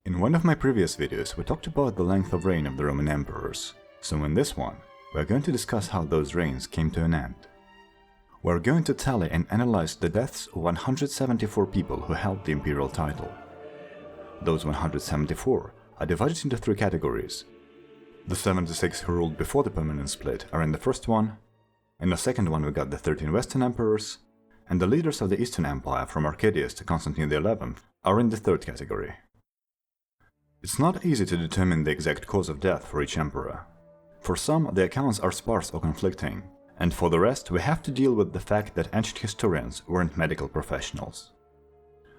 In one of my previous videos, we talked about the length of reign of the Roman emperors, so in this one, we are going to discuss how those reigns came to an end. We are going to tally and analyze the deaths of 174 people who held the imperial title. Those 174 are divided into three categories. The 76 who ruled before the permanent split are in the first one, in the second one we got the 13 Western emperors, and the leaders of the Eastern Empire from Arcadius to Constantine XI are in the third category. It's not easy to determine the exact cause of death for each emperor. For some, the accounts are sparse or conflicting, and for the rest, we have to deal with the fact that ancient historians weren't medical professionals.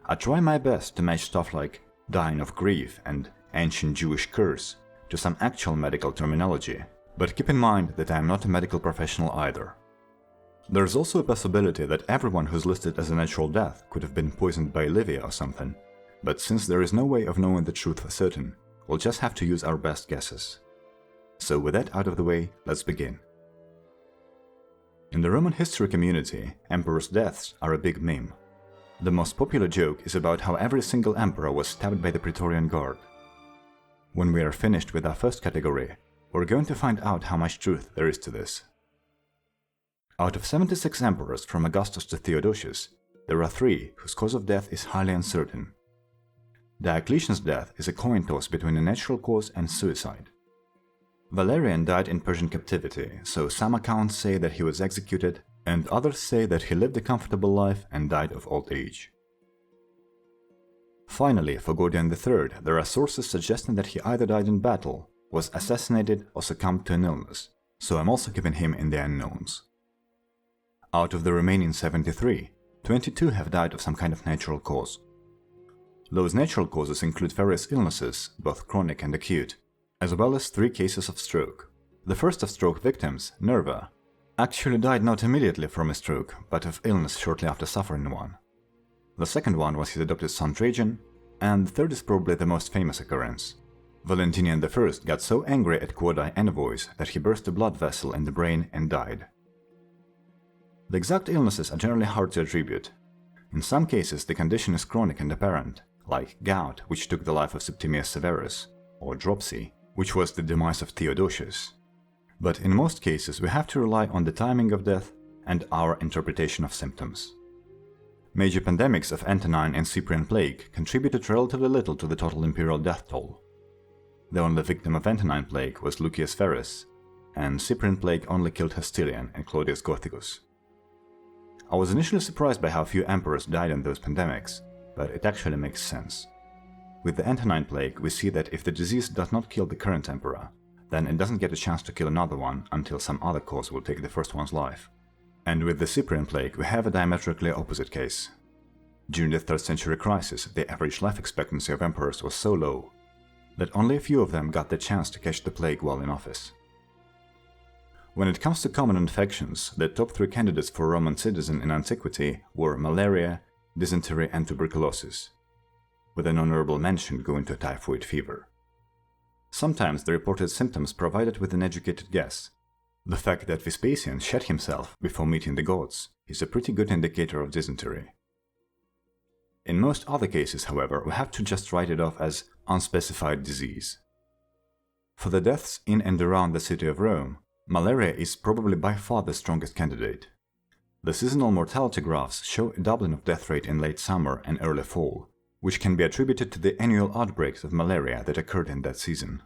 I try my best to match stuff like dying of grief and ancient Jewish curse to some actual medical terminology, but keep in mind that I am not a medical professional either. There's also a possibility that everyone who's listed as a natural death could have been poisoned by Livia or something, but since there is no way of knowing the truth for certain, we'll just have to use our best guesses. So with that out of the way, let's begin. In the Roman history community, emperors' deaths are a big meme. The most popular joke is about how every single emperor was stabbed by the Praetorian Guard. When we are finished with our first category, we're going to find out how much truth there is to this. Out of 76 emperors from Augustus to Theodosius, there are 3 whose cause of death is highly uncertain. Diocletian's death is a coin toss between a natural cause and suicide. Valerian died in Persian captivity, so some accounts say that he was executed, and others say that he lived a comfortable life and died of old age. Finally, for Gordian III, there are sources suggesting that he either died in battle, was assassinated, or succumbed to an illness, so I'm also keeping him in the unknowns. Out of the remaining 73, 22 have died of some kind of natural cause. Those natural causes include various illnesses, both chronic and acute, as well as 3 cases of stroke. The first of stroke victims, Nerva, actually died not immediately from a stroke, but of illness shortly after suffering one. The second one was his adopted son Trajan, and the third is probably the most famous occurrence. Valentinian I got so angry at Quadi envoys that he burst a blood vessel in the brain and died. The exact illnesses are generally hard to attribute. In some cases the condition is chronic and apparent, like gout, which took the life of Septimius Severus, or dropsy, which was the demise of Theodosius. But in most cases we have to rely on the timing of death and our interpretation of symptoms. Major pandemics of Antonine and Cyprian plague contributed relatively little to the total imperial death toll. The only victim of Antonine plague was Lucius Verus, and Cyprian plague only killed Hostilian and Claudius Gothicus. I was initially surprised by how few emperors died in those pandemics, but it actually makes sense. With the Antonine plague, we see that if the disease does not kill the current emperor, then it doesn't get a chance to kill another one until some other cause will take the first one's life. And with the Cyprian plague, we have a diametrically opposite case. During the 3rd century crisis, the average life expectancy of emperors was so low that only a few of them got the chance to catch the plague while in office. When it comes to common infections, the top 3 candidates for Roman citizen in antiquity were malaria, dysentery and tuberculosis, with an honorable mention going to typhoid fever. Sometimes the reported symptoms provided with an educated guess. The fact that Vespasian shat himself before meeting the gods is a pretty good indicator of dysentery. In most other cases, however, we have to just write it off as unspecified disease. For the deaths in and around the city of Rome, malaria is probably by far the strongest candidate. The seasonal mortality graphs show a doubling of death rate in late summer and early fall, which can be attributed to the annual outbreaks of malaria that occurred in that season.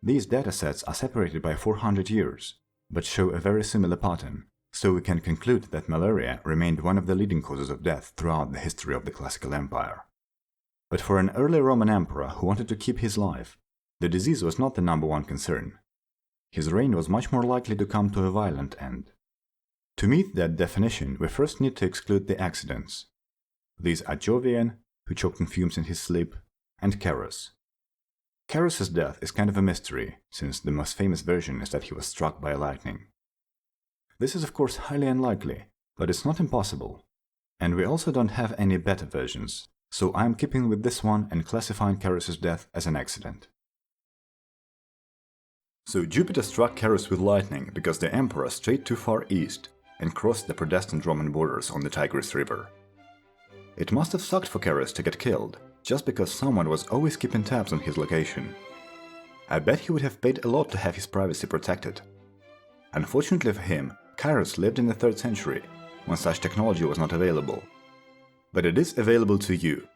These datasets are separated by 400 years, but show a very similar pattern, so we can conclude that malaria remained one of the leading causes of death throughout the history of the classical empire. But for an early Roman emperor who wanted to keep his life, the disease was not the number one concern. His reign was much more likely to come to a violent end. To meet that definition, we first need to exclude the accidents. These are Jovian, who choked on fumes in his sleep, and Carus. Carus's death is kind of a mystery, since the most famous version is that he was struck by lightning. This is of course highly unlikely, but it's not impossible. And we also don't have any better versions, so I am keeping with this one and classifying Carus's death as an accident. So Jupiter struck Carus with lightning because the emperor strayed too far east and crossed the predestined Roman borders on the Tigris River. It must have sucked for Carus to get killed, just because someone was always keeping tabs on his location. I bet he would have paid a lot to have his privacy protected. Unfortunately for him, Kairos lived in the 3rd century, when such technology was not available. But it is available to you.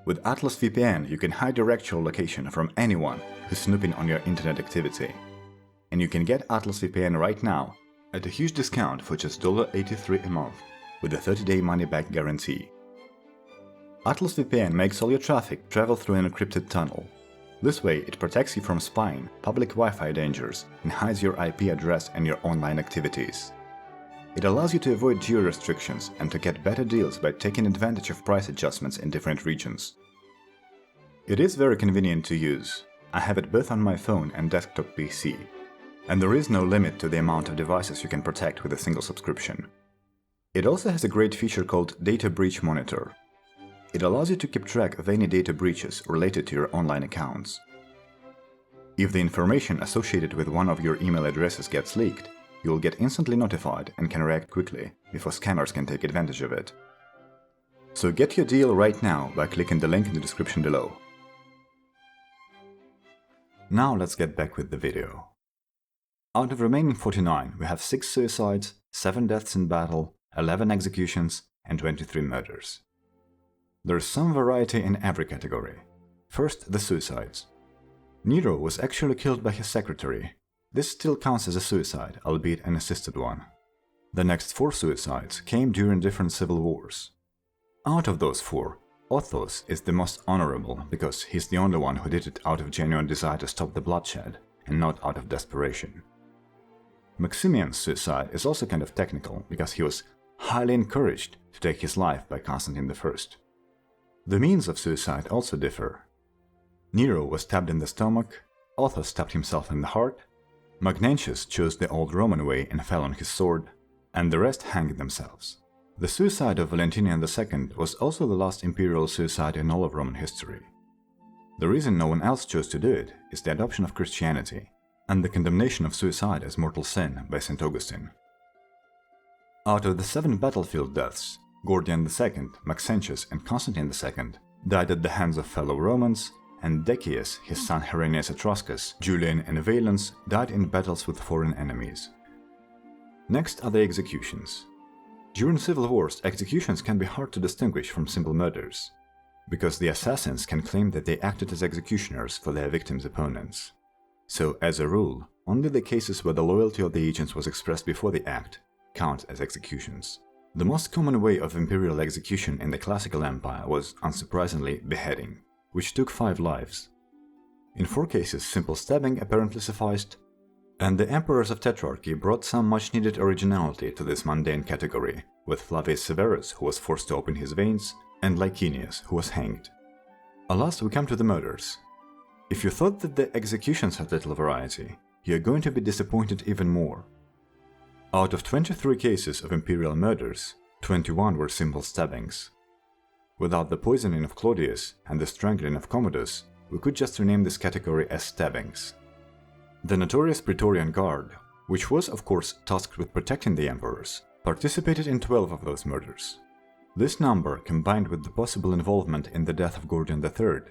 With Atlas VPN, you can hide your actual location from anyone who's snooping on your internet activity. And you can get Atlas VPN right now at a huge discount for just $83 a month, with a 30-day money-back guarantee. Atlas VPN makes all your traffic travel through an encrypted tunnel. This way, it protects you from spying, public Wi-Fi dangers, and hides your IP address and your online activities. It allows you to avoid geo-restrictions and to get better deals by taking advantage of price adjustments in different regions. It is very convenient to use. I have it both on my phone and desktop PC. And there is no limit to the amount of devices you can protect with a single subscription. It also has a great feature called Data Breach Monitor. It allows you to keep track of any data breaches related to your online accounts. If the information associated with one of your email addresses gets leaked, you will get instantly notified and can react quickly before scammers can take advantage of it. So get your deal right now by clicking the link in the description below. Now let's get back with the video. Out of remaining 49, we have 6 suicides, 7 deaths in battle, 11 executions, and 23 murders. There is some variety in every category. First, the suicides. Nero was actually killed by his secretary. This still counts as a suicide, albeit an assisted one. The next 4 suicides came during different civil wars. Out of those 4, Othos is the most honorable because he's the only one who did it out of genuine desire to stop the bloodshed, and not out of desperation. Maximian's suicide is also kind of technical because he was highly encouraged to take his life by Constantine I. The means of suicide also differ. Nero was stabbed in the stomach, Othos stabbed himself in the heart, Magnentius chose the old Roman way and fell on his sword, and the rest hanged themselves. The suicide of Valentinian II was also the last imperial suicide in all of Roman history. The reason no one else chose to do it is the adoption of Christianity, and the condemnation of suicide as mortal sin by St. Augustine. Out of the 7 battlefield deaths, Gordian II, Maxentius, and Constantine II died at the hands of fellow Romans, and Decius, his son Herennius Etruscus, Julian, and Valens died in battles with foreign enemies. Next are the executions. During civil wars, executions can be hard to distinguish from simple murders, because the assassins can claim that they acted as executioners for their victims' opponents. So, as a rule, only the cases where the loyalty of the agents was expressed before the act count as executions. The most common way of imperial execution in the classical empire was, unsurprisingly, beheading, which took 5 lives. In 4 cases, simple stabbing apparently sufficed, and the emperors of Tetrarchy brought some much-needed originality to this mundane category, with Flavius Severus, who was forced to open his veins, and Licinius, who was hanged. Alas, we come to the murders. If you thought that the executions had little variety, you are going to be disappointed even more. Out of 23 cases of imperial murders, 21 were simple stabbings. Without the poisoning of Claudius and the strangling of Commodus, we could just rename this category as stabbings. The notorious Praetorian Guard, which was of course tasked with protecting the emperors, participated in 12 of those murders. This number, combined with the possible involvement in the death of Gordian III,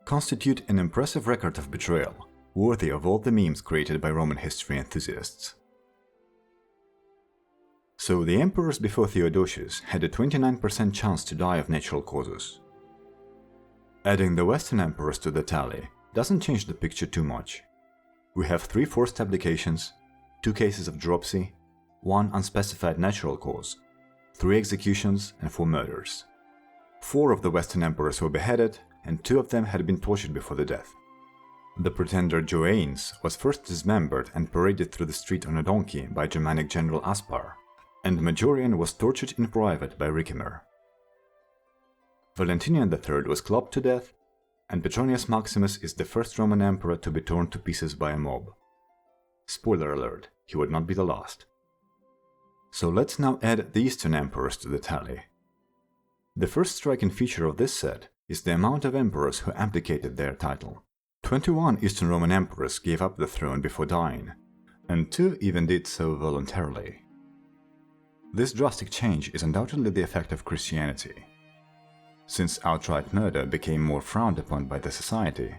constitute an impressive record of betrayal, worthy of all the memes created by Roman history enthusiasts. So the emperors before Theodosius had a 29% chance to die of natural causes. Adding the Western emperors to the tally doesn't change the picture too much. We have 3 forced abdications, 2 cases of dropsy, 1 unspecified natural cause, 3 executions, and 4 murders. 4 of the Western emperors were beheaded, and 2 of them had been tortured before the death. The pretender Joannes was first dismembered and paraded through the street on a donkey by Germanic general Aspar, and Majorian was tortured in private by Ricimer. Valentinian III was clubbed to death, and Petronius Maximus is the first Roman emperor to be torn to pieces by a mob. Spoiler alert, he would not be the last. So let's now add the Eastern emperors to the tally. The first striking feature of this set is the amount of emperors who abdicated their title. 21 Eastern Roman emperors gave up the throne before dying, and 2 even did so voluntarily. This drastic change is undoubtedly the effect of Christianity. Since outright murder became more frowned upon by the society,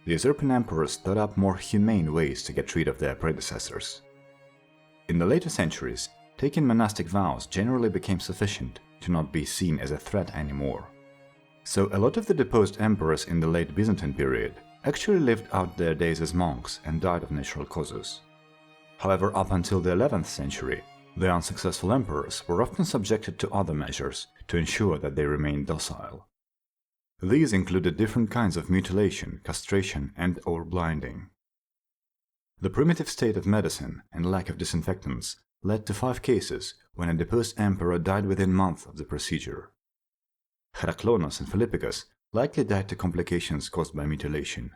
the usurping emperors thought up more humane ways to get rid of their predecessors. In the later centuries, taking monastic vows generally became sufficient to not be seen as a threat anymore. So a lot of the deposed emperors in the late Byzantine period actually lived out their days as monks and died of natural causes. However, up until the 11th century, the unsuccessful emperors were often subjected to other measures to ensure that they remained docile. These included different kinds of mutilation, castration, and/or blinding. The primitive state of medicine and lack of disinfectants led to 5 cases when a deposed emperor died within months of the procedure. Heraclonas and Philippicus likely died to complications caused by mutilation.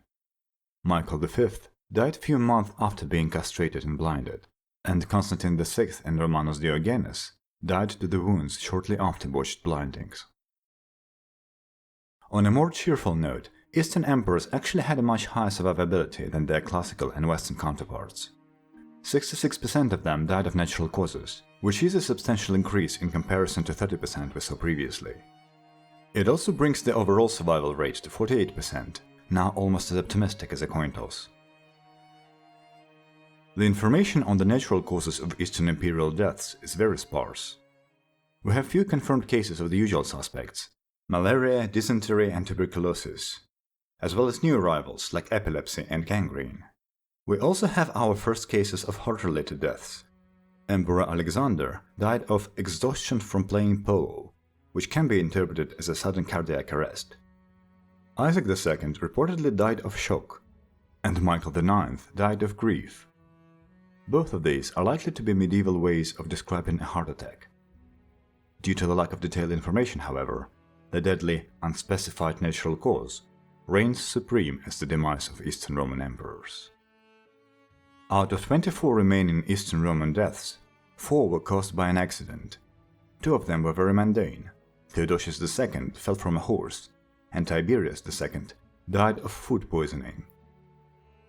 Michael V died few months after being castrated and blinded, and Constantine VI and Romanus Diogenes died to the wounds shortly after botched blindings. On a more cheerful note, Eastern emperors actually had a much higher survivability than their classical and Western counterparts. 66% of them died of natural causes, which is a substantial increase in comparison to 30% we saw previously. It also brings the overall survival rate to 48%, now almost as optimistic as a coin toss. The information on the natural causes of Eastern imperial deaths is very sparse. We have few confirmed cases of the usual suspects: malaria, dysentery, and tuberculosis, as well as new arrivals like epilepsy and gangrene. We also have our first cases of heart-related deaths. Emperor Alexander died of exhaustion from playing polo, which can be interpreted as a sudden cardiac arrest. Isaac II reportedly died of shock, and Michael IX died of grief. Both of these are likely to be medieval ways of describing a heart attack. Due to the lack of detailed information, however, the deadly, unspecified natural cause reigns supreme as the demise of Eastern Roman emperors. Out of 24 remaining Eastern Roman deaths, 4 were caused by an accident. 2 of them were very mundane. Theodosius II fell from a horse, and Tiberius II died of food poisoning.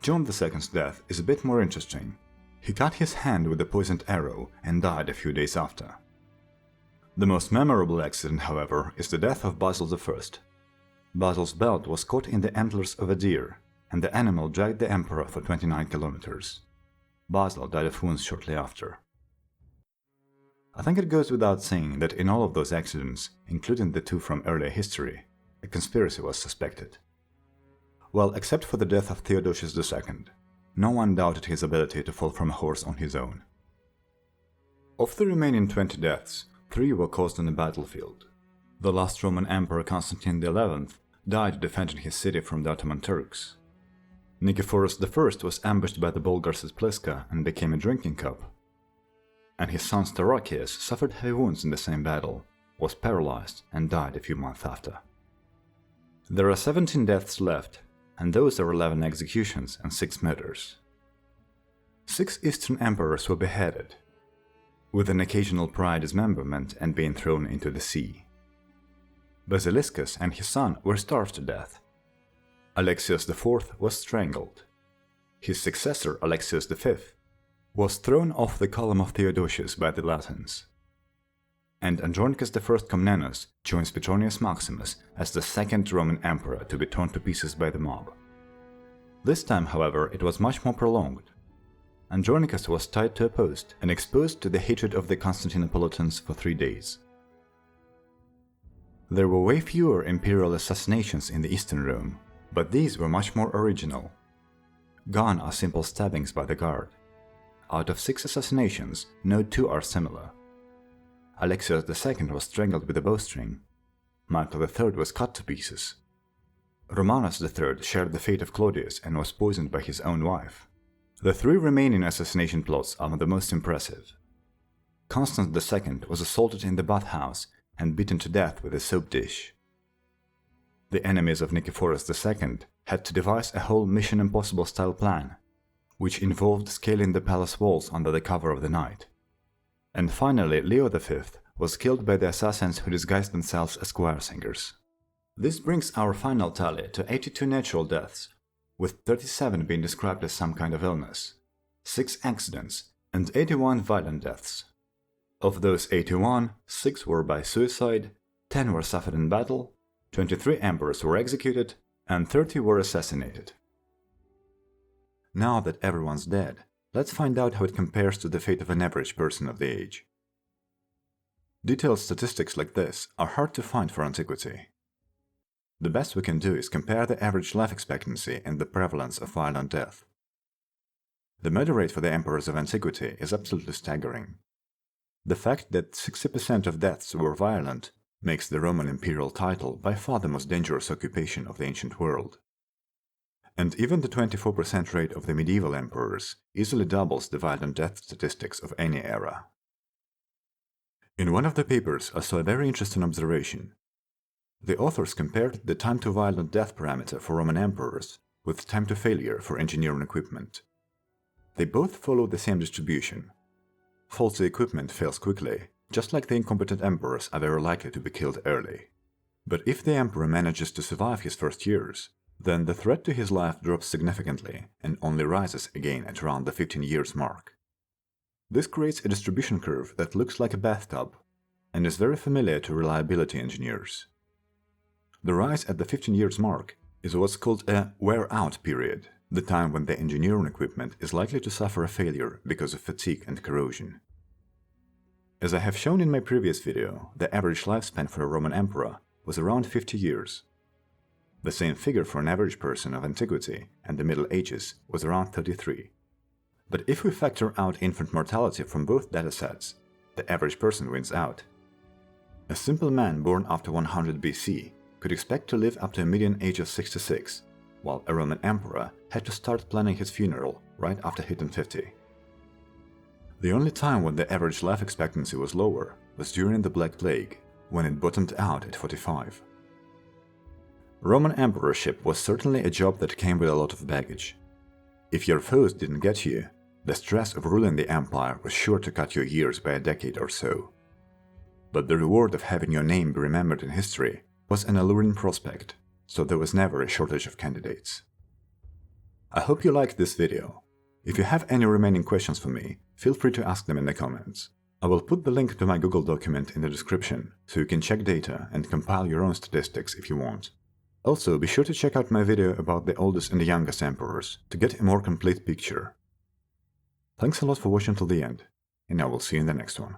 John II's death is a bit more interesting. He cut his hand with a poisoned arrow and died a few days after. The most memorable accident, however, is the death of Basil I. Basil's belt was caught in the antlers of a deer, and the animal dragged the emperor for 29 kilometers. Basil died of wounds shortly after. I think it goes without saying that in all of those accidents, including the 2 from earlier history, a conspiracy was suspected. Well, except for the death of Theodosius II, no one doubted his ability to fall from a horse on his own. Of the remaining 20 deaths, 3 were caused on the battlefield. The last Roman Emperor Constantine XI died defending his city from the Ottoman Turks. Nicephorus I was ambushed by the Bulgars at Pliska and became a drinking cup. And his son Staurakius suffered heavy wounds in the same battle, was paralyzed, and died a few months after. There are 17 deaths left, and those are 11 executions and 6 murders. 6 Eastern emperors were beheaded, with an occasional prior dismemberment and being thrown into the sea. Basiliscus and his son were starved to death. Alexios IV was strangled. His successor, Alexios V, was thrown off the column of Theodosius by the Latins. And Andronicus I Comnenus joins Petronius Maximus as the second Roman emperor to be torn to pieces by the mob. This time, however, it was much more prolonged. Andronicus was tied to a post and exposed to the hatred of the Constantinopolitans for 3 days. There were way fewer imperial assassinations in the Eastern Rome, but these were much more original. Gone are simple stabbings by the guard. Out of 6 assassinations, no 2 are similar. Alexios II was strangled with a bowstring. Michael III was cut to pieces. Romanus III shared the fate of Claudius and was poisoned by his own wife. The 3 remaining assassination plots are the most impressive. Constans II was assaulted in the bathhouse and beaten to death with a soap dish. The enemies of Nicephorus II had to devise a whole Mission Impossible style plan, which involved scaling the palace walls under the cover of the night. And finally, Leo V was killed by the assassins who disguised themselves as choir singers. This brings our final tally to 82 natural deaths, with 37 being described as some kind of illness, 6 accidents, and 81 violent deaths. Of those 81, 6 were by suicide, 10 were suffered in battle, 23 emperors were executed, and 30 were assassinated. Now that everyone's dead, let's find out how it compares to the fate of an average person of the age. Detailed statistics like this are hard to find for antiquity. The best we can do is compare the average life expectancy and the prevalence of violent death. The murder rate for the emperors of antiquity is absolutely staggering. The fact that 60% of deaths were violent makes the Roman imperial title by far the most dangerous occupation of the ancient world. And even the 24% rate of the medieval emperors easily doubles the violent death statistics of any era. In one of the papers, I saw a very interesting observation. The authors compared the time to violent death parameter for Roman emperors with time to failure for engineering equipment. They both follow the same distribution. Faulty equipment fails quickly, just like the incompetent emperors are very likely to be killed early. But if the emperor manages to survive his first years, then the threat to his life drops significantly and only rises again at around the 15 years mark. This creates a distribution curve that looks like a bathtub and is very familiar to reliability engineers. The rise at the 15 years mark is what's called a wear-out period, the time when the engineering equipment is likely to suffer a failure because of fatigue and corrosion. As I have shown in my previous video, the average lifespan for a Roman emperor was around 50 years. The same figure for an average person of antiquity and the Middle Ages was around 33. But if we factor out infant mortality from both datasets, the average person wins out. A simple man born after 100 BC could expect to live up to a median age of 66, while a Roman emperor had to start planning his funeral right after hitting 50. The only time when the average life expectancy was lower was during the Black Plague, when it bottomed out at 45. Roman emperorship was certainly a job that came with a lot of baggage. If your foes didn't get you, the stress of ruling the empire was sure to cut your years by a decade or so. But the reward of having your name be remembered in history was an alluring prospect, so there was never a shortage of candidates. I hope you liked this video. If you have any remaining questions for me, feel free to ask them in the comments. I will put the link to my Google document in the description, so you can check data and compile your own statistics if you want. Also, be sure to check out my video about the oldest and the youngest emperors to get a more complete picture. Thanks a lot for watching till the end, and I will see you in the next one.